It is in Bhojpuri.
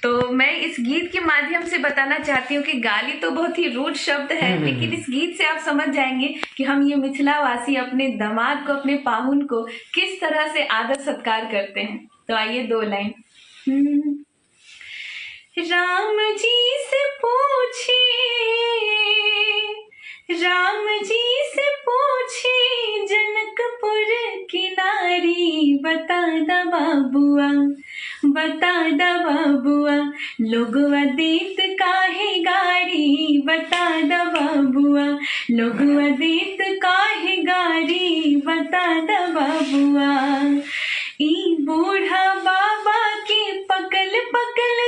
तो मैं इस गीत के माध्यम से बताना चाहती हूँ कि गाली तो बहुत ही रूड शब्द है, लेकिन इस गीत से आप समझ जाएंगे कि हम ये मिथिलावासी अपने दामाद को, अपने पाहुन को किस तरह से आदर सत्कार करते हैं। तो आइए 2 लाइन। राम जी से पूछे, राम जी से पूछे जनकपुर की नारी, बता दा बाबुआ, बता दा बाबुआ, लोगवा देत काहे गारी, बता दा बाबुआ, लोगवा देत काहे गारी, बता दा बाबुआ। ई बूढ़ा बाबा के पकल पकल